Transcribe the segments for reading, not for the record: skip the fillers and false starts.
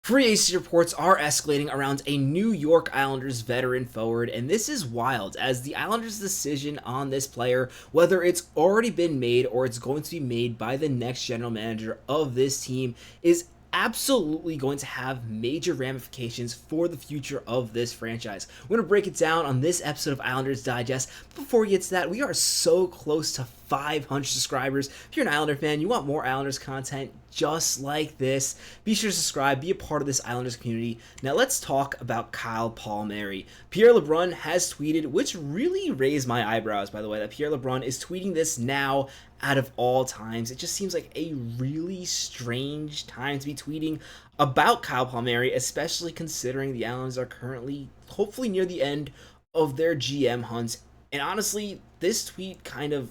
Free agency reports are escalating around a New York Islanders veteran forward, and this is wild as the Islanders' decision on this player, whether it's already been made or it's going to be made by the next general manager of this team, is absolutely going to have major ramifications for the future of this franchise. We're going to break it down on this episode of Islanders Digest. Before we get to that, we are so close to 500 subscribers. If you're an Islander fan, you want more Islanders content just like this, be sure to subscribe, be a part of this Islanders community. Now let's talk about Kyle Palmieri. Pierre LeBrun has tweeted, which really raised my eyebrows, by the way, that Pierre LeBrun is tweeting this now out of all times. It just seems like a really strange time to be tweeting about Kyle Palmieri, especially considering the Islanders are currently hopefully near the end of their GM hunts. And honestly, this tweet kind of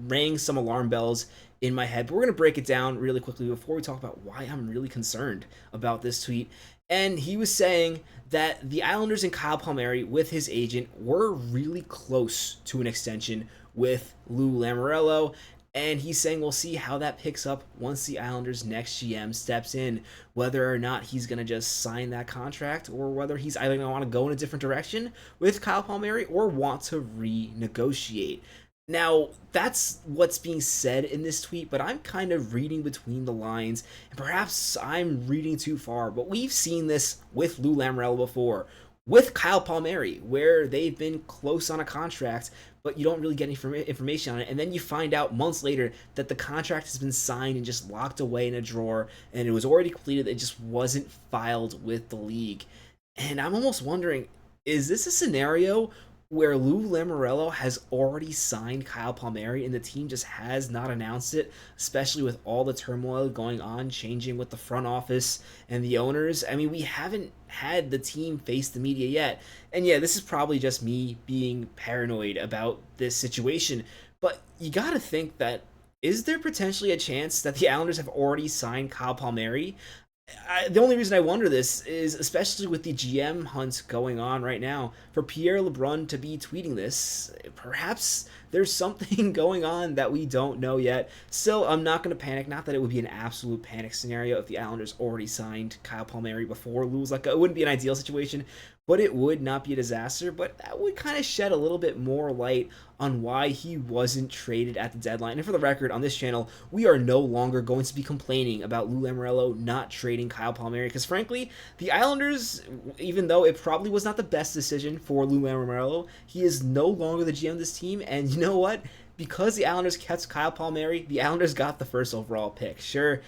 rang some alarm bells in my head, but we're going to break it down really quickly before we talk about why I'm really concerned about this tweet. And he was saying that the Islanders and Kyle Palmieri with his agent were really close to an extension with Lou Lamoriello, and he's saying we'll see how that picks up once the Islanders' next GM steps in, whether or not he's going to just sign that contract or whether he's either going to want to go in a different direction with Kyle Palmieri or want to renegotiate. Now, that's what's being said in this tweet, but I'm kind of reading between the lines, and perhaps I'm reading too far, but we've seen this with Lou Lamoriello before, with Kyle Palmieri, where they've been close on a contract, but you don't really get any information on it, and then you find out months later that the contract has been signed and just locked away in a drawer, and it was already completed, it just wasn't filed with the league. And I'm almost wondering, is this a scenario where Lou Lamoriello has already signed Kyle Palmieri and the team just has not announced it, especially with all the turmoil going on, changing with the front office and the owners? I mean, we haven't had the team face the media yet. And yeah, this is probably just me being paranoid about this situation, but you gotta think that, is there potentially a chance that the Islanders have already signed Kyle Palmieri? The only reason I wonder this is, especially with the GM hunt going on right now, for Pierre LeBrun to be tweeting this, perhaps there's something going on that we don't know yet. Still, I'm not going to panic. Not that it would be an absolute panic scenario if the Islanders already signed Kyle Palmieri before Lou was let go. It wouldn't be an ideal situation, but it would not be a disaster. But that would kind of shed a little bit more light on why he wasn't traded at the deadline. And for the record, on this channel, we are no longer going to be complaining about Lou Lamoriello not trading Kyle Palmieri, because frankly, the Islanders, even though it probably was not the best decision for Lou Lamoriello, he is no longer the GM of this team, and you know what? Because the Islanders kept Kyle Palmieri, the Islanders got the first overall pick. Sure,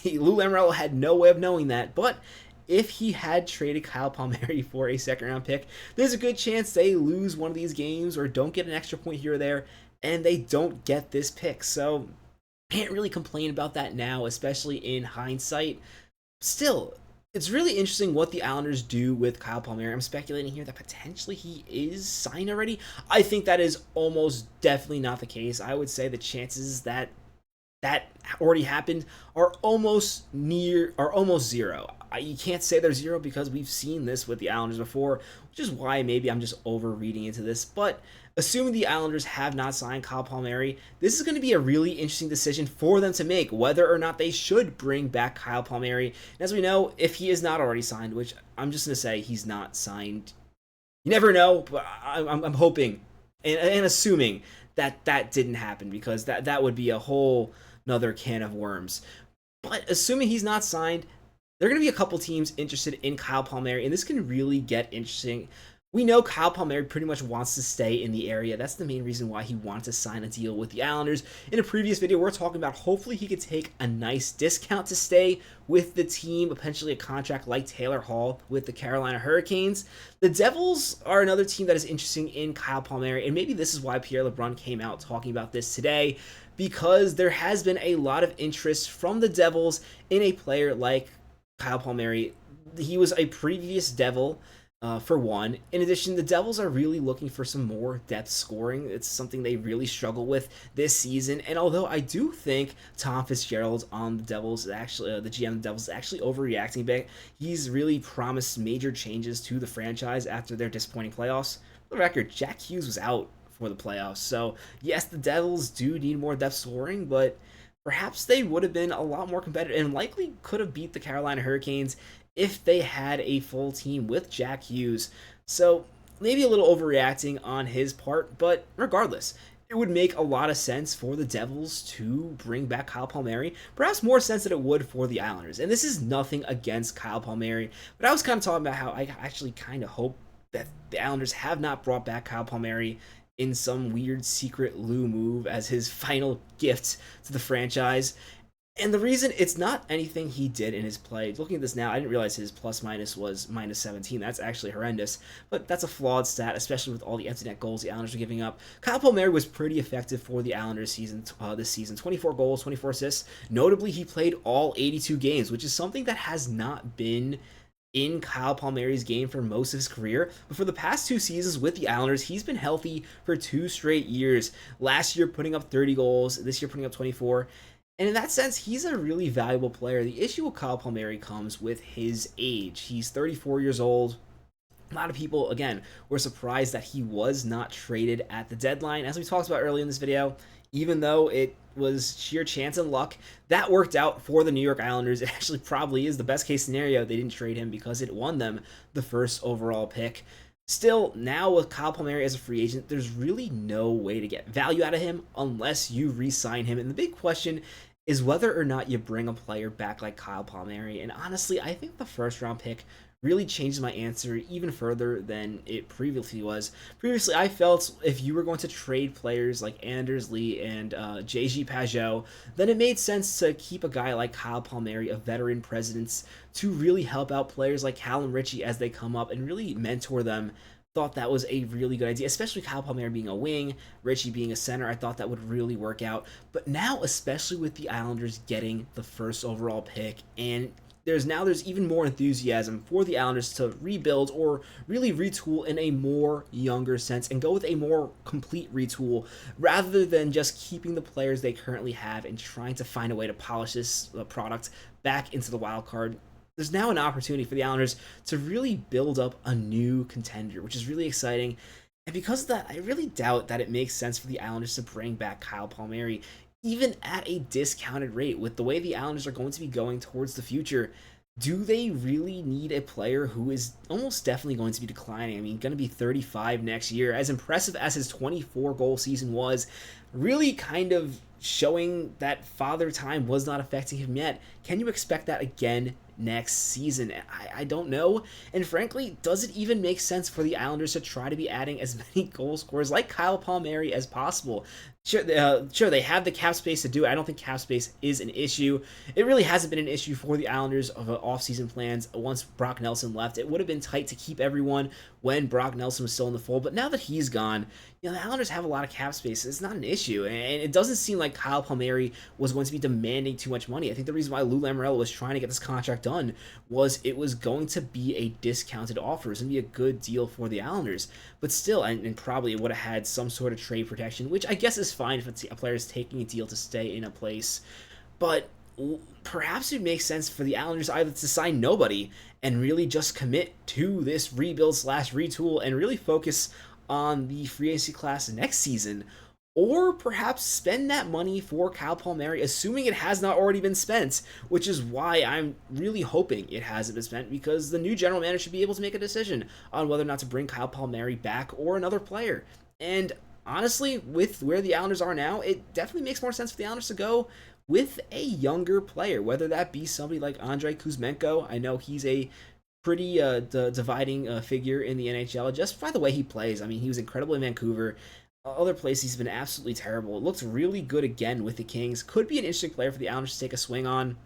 Lou Lamoriello had no way of knowing that, but if he had traded Kyle Palmieri for a second-round pick, there's a good chance they lose one of these games or don't get an extra point here or there, and they don't get this pick. So, can't really complain about that now, especially in hindsight. Still, it's really interesting what the Islanders do with Kyle Palmieri. I'm speculating here that potentially he is signed already. I think that is almost definitely not the case. I would say the chances that that already happened are almost zero. You can't say they're zero because we've seen this with the Islanders before, which is why maybe I'm just overreading into this. But assuming the Islanders have not signed Kyle Palmieri, this is going to be a really interesting decision for them to make, whether or not they should bring back Kyle Palmieri. And as we know, if he is not already signed, which I'm just going to say he's not signed, you never know, but I'm hoping and assuming that that didn't happen, because that would be a whole another can of worms. But assuming he's not signed, there are going to be a couple teams interested in Kyle Palmieri, and this can really get interesting. We know Kyle Palmieri pretty much wants to stay in the area. That's the main reason why he wanted to sign a deal with the Islanders. In a previous video, we're talking about hopefully he could take a nice discount to stay with the team, potentially a contract like Taylor Hall with the Carolina Hurricanes. The Devils are another team that is interesting in Kyle Palmieri, and maybe this is why Pierre LeBrun came out talking about this today, because there has been a lot of interest from the Devils in a player like Kyle Palmieri. He was a previous Devil, for one. In addition, the Devils are really looking for some more depth scoring. It's something they really struggle with this season. And although I do think Tom Fitzgerald on the Devils, actually the GM of the Devils, is actually overreacting a bit, he's really promised major changes to the franchise after their disappointing playoffs. For the record, Jack Hughes was out for the playoffs. So yes, the Devils do need more depth scoring, but perhaps they would have been a lot more competitive and likely could have beat the Carolina Hurricanes if they had a full team with Jack Hughes. So maybe a little overreacting on his part, but regardless, it would make a lot of sense for the Devils to bring back Kyle Palmieri, perhaps more sense than it would for the Islanders. And this is nothing against Kyle Palmieri, but I was kind of talking about how I actually kind of hope that the Islanders have not brought back Kyle Palmieri in some weird secret Lou move as his final gift to the franchise. And the reason, it's not anything he did in his play. Looking at this now, I didn't realize his plus minus was minus 17. That's actually horrendous, but that's a flawed stat, especially with all the empty net goals the Islanders are giving up. Kyle Palmieri was pretty effective for the Islanders this season. 24 goals, 24 assists. Notably, he played all 82 games, which is something that has not been in Kyle Palmieri's game for most of his career. But for the past 2 seasons with the Islanders, he's been healthy for 2 straight years. Last year, putting up 30 goals. This year, putting up 24. And in that sense, he's a really valuable player. The issue with Kyle Palmieri comes with his age. He's 34 years old. A lot of people, again, were surprised that he was not traded at the deadline. As we talked about earlier in this video, even though it was sheer chance and luck, that worked out for the New York Islanders. It actually probably is the best case scenario. They didn't trade him because it won them the first overall pick. Still, now with Kyle Palmieri as a free agent, there's really no way to get value out of him unless you re-sign him. And the big question is whether or not you bring a player back like Kyle Palmieri. And honestly, I think the first round pick really changes my answer even further than it previously was. Previously, I felt if you were going to trade players like Anders Lee and JG Pageau, then it made sense to keep a guy like Kyle Palmieri, a veteran presence, to really help out players like Callum Ritchie as they come up and really mentor them. Thought that was a really good idea, especially Kyle Palmieri being a wing, Ritchie being a center. I thought that would really work out. But now, especially with the Islanders getting the first overall pick, and there's even more enthusiasm for the Islanders to rebuild or really retool in a more younger sense and go with a more complete retool rather than just keeping the players they currently have and trying to find a way to polish this product back into the wild card. There's now an opportunity for the Islanders to really build up a new contender, which is really exciting. And because of that, I really doubt that it makes sense for the Islanders to bring back Kyle Palmieri, even at a discounted rate. With the way the Islanders are going to be going towards the future, do they really need a player who is almost definitely going to be declining? I mean, going to be 35 next year. As impressive as his 24-goal season was, really kind of showing that father time was not affecting him yet. Can you expect that again next season? I don't know. And frankly, does it even make sense for the Islanders to try to be adding as many goal scorers like Kyle Palmieri as possible? Sure, they have the cap space to do it. I don't think cap space is an issue. It really hasn't been an issue for the Islanders of off-season plans. Once Brock Nelson left, it would have been tight to keep everyone when Brock Nelson was still in the fold. But now that he's gone, the Islanders have a lot of cap space. It's not an issue. And it doesn't seem like Kyle Palmieri was going to be demanding too much money. I think the reason why Lou Lamoriello was trying to get this contract done was it was going to be a discounted offer. It was going to be a good deal for the Islanders. But still, and probably it would have had some sort of trade protection, which I guess is fine if a player is taking a deal to stay in a place. But perhaps it makes sense for the Islanders either to sign nobody and really just commit to this rebuild / retool and really focus on the free agency class next season, or perhaps spend that money for Kyle Palmieri, assuming it has not already been spent, which is why I'm really hoping it hasn't been spent, because the new general manager should be able to make a decision on whether or not to bring Kyle Palmieri back or another player. And honestly, with where the Islanders are now, it definitely makes more sense for the Islanders to go with a younger player, whether that be somebody like Andrei Kuzmenko. I know he's a pretty dividing figure in the NHL just by the way he plays. I mean, he was incredible in Vancouver. Other places he's been absolutely terrible. It looks really good again with the Kings. Could be an interesting player for the Islanders to take a swing on.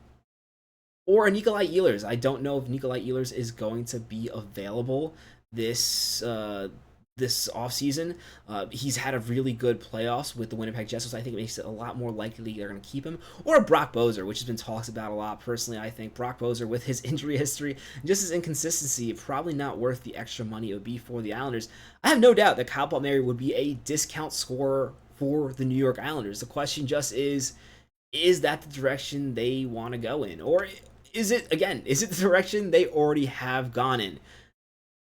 Or a Nikolai Ehlers. I don't know if Nikolai Ehlers is going to be available this offseason. He's had a really good playoffs with the Winnipeg Jets, so I think it makes it a lot more likely they're going to keep him. Or a Brock Boeser, which has been talked about a lot. Personally, I think Brock Boeser, with his injury history and just his inconsistency, probably not worth the extra money it would be for the Islanders. I have no doubt that Kyle Palmieri would be a discount scorer for the New York Islanders. The question just is that the direction they want to go in? Or is it the direction they already have gone in?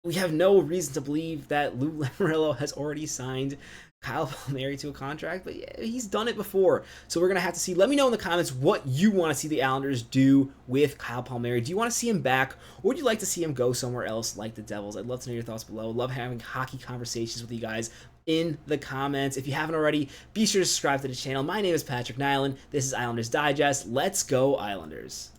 we have no reason to believe that Lou Lamoriello has already signed Kyle Palmieri to a contract, but yeah, he's done it before. So we're going to have to see. Let me know in the comments what you want to see the Islanders do with Kyle Palmieri. Do you want to see him back, or would you like to see him go somewhere else like the Devils? I'd love to know your thoughts below. Love having hockey conversations with you guys in the comments. If you haven't already, be sure to subscribe to the channel. My name is Patrick Nilan. This is Islanders Digest. Let's go Islanders.